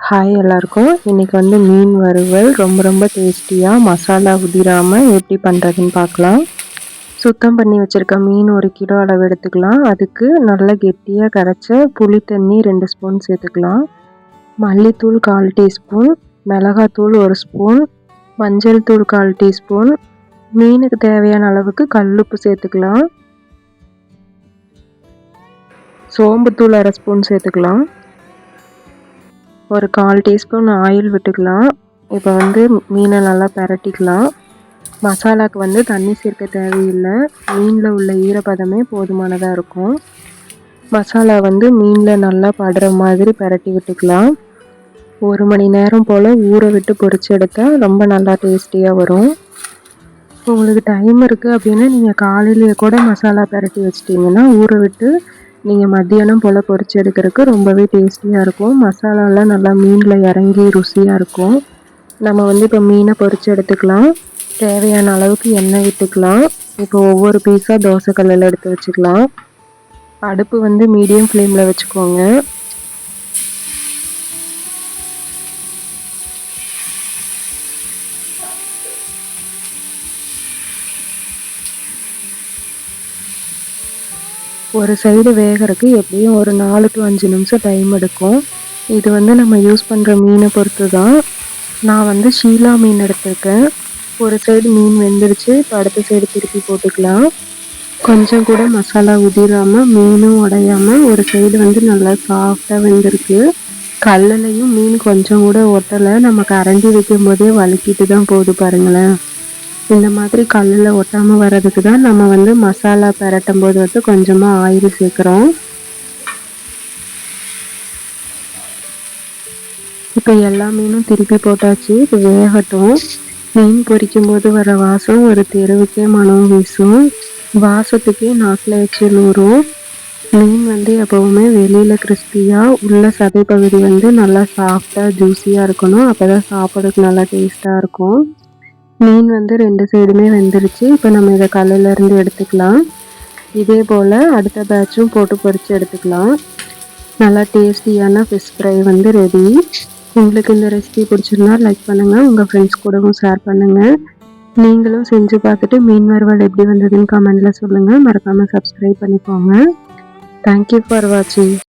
Hi எல்லாருக்கும். இன்னைக்கு வந்து மீன் வறுவல் ரொம்ப டேஸ்டியாக மசாலா உதிராமல் எப்படி பண்ணுறதுன்னு பார்க்கலாம். சுத்தம் பண்ணி வச்சுருக்க மீன் 1 கிலோ அளவு எடுத்துக்கலாம். அதுக்கு நல்லா கெட்டியாக கரைச்ச புளி தண்ணி 2 ஸ்பூன் சேர்த்துக்கலாம். மல்லித்தூள் 1/4 டீஸ்பூன், மிளகாத்தூள் 1 ஸ்பூன், மஞ்சள் தூள் 1/4 டீஸ்பூன், மீனுக்கு தேவையான அளவுக்கு கல்லுப்பு சேர்த்துக்கலாம். சோம்புத்தூள் 1/2 ஸ்பூன் சேர்த்துக்கலாம். ஒரு 1/4 டீஸ்பூன் ஆயில் விட்டுக்கலாம். இப்போ வந்து மீனை நல்லா பிரட்டிக்கலாம். மசாலாவுக்கு வந்து தண்ணி சேர்க்க தேவையில்லை. மீனில் உள்ள ஈரப்பதமே போதுமானதாக இருக்கும். மசாலா வந்து மீனில் நல்லா படுற மாதிரி பிரட்டி விட்டுக்கலாம். 1 மணி நேரம் போல் ஊற விட்டு பொரிச்சு எடுத்தால் ரொம்ப நல்லா டேஸ்டியாக வரும். உங்களுக்கு டைம் இருக்குது அப்படின்னா நீங்கள் காலையிலேயே கூட மசாலா பிரட்டி வச்சிட்டிங்கன்னா ஊற விட்டு நீங்கள் மத்தியானம் போல் பொரிச்சு எடுக்கிறதுக்கு ரொம்பவே டேஸ்டியாக இருக்கும். மசாலாலாம் நல்லா மீனில் இறங்கி ருசியாக இருக்கும். நம்ம வந்து இப்போ மீனை பொரிச்சு எடுத்துக்கலாம். தேவையான அளவுக்கு எண்ணெய் விட்டுக்கலாம். இப்போ ஒவ்வொரு பீஸாக தோசைக்கல்லில் எடுத்து வச்சுக்கலாம். அடுப்பு வந்து மீடியம் ஃப்ளேமில் வச்சுக்கோங்க. ஒரு சைடு வேகிறதுக்கு எப்படியும் ஒரு 4 to 5 நிமிஷம் டைம் எடுக்கும். இது வந்து நம்ம யூஸ் பண்ணுற மீனை பொறுத்து தான். நான் வந்து ஷீலா மீன் எடுத்திருக்கேன். ஒரு சைடு மீன் வெந்துருச்சு. இப்போ அடுத்த சைடு திருப்பி போட்டுக்கலாம். கொஞ்சம் கூட மசாலா உதிராமல் மீனும் உடையாமல் ஒரு சைடு வந்து நல்லா சாஃப்டாக வெந்திருக்கு. கல்லுலையும் மீன் கொஞ்சம் கூட ஒட்டலை. நம்ம கரண்டி வைக்கும் போதே வழுக்கிட்டு தான் போகுது பாருங்களேன். இந்த மாதிரி கல்லில் ஒட்டாமல் வர்றதுக்கு தான் நம்ம வந்து மசாலா பிரட்டும் போது வந்து கொஞ்சமாக ஆயில் சேர்க்குறோம். இப்போ எல்லா மீனும் திருப்பி போட்டாச்சு. இப்போ வேகட்டும். மீன் பொரிக்கும் போது வர வாசம் ஒரு தெருவுக்கே மனம் வீசும். வாசத்துக்கே நாக்கில் வச்சு நூறும். மீன் வந்து எப்போவுமே வெளியில் கிறிஸ்பியாக, உள்ள சதை பகுதி வந்து நல்லா சாஃப்டாக ஜூஸியாக இருக்கணும். அப்போ தான் சாப்பிட்றதுக்கு நல்லா டேஸ்ட்டாக இருக்கும். மீன் வந்து 2 சைடுமே வெந்துருச்சு. இப்போ நம்ம இதை கல்லிலேருந்து எடுத்துக்கலாம். இதே போல் அடுத்த பேட்சும் போட்டு பொரித்து எடுத்துக்கலாம். நல்லா டேஸ்டியான ஃபிஷ் ஃப்ரை வந்து ரெடி. உங்களுக்கு இந்த ரெசிபி பிடிச்சிருந்தா லைக் பண்ணுங்கள். உங்கள் ஃப்ரெண்ட்ஸ் கூடவும் ஷேர் பண்ணுங்கள். நீங்களும் செஞ்சு பார்த்துட்டு மீன் வறுவல் எப்படி வந்ததுன்னு கமெண்டில் சொல்லுங்கள். மறக்காமல் சப்ஸ்கிரைப் பண்ணிக்கோங்க. தேங்க்யூ ஃபார் வாட்சிங்.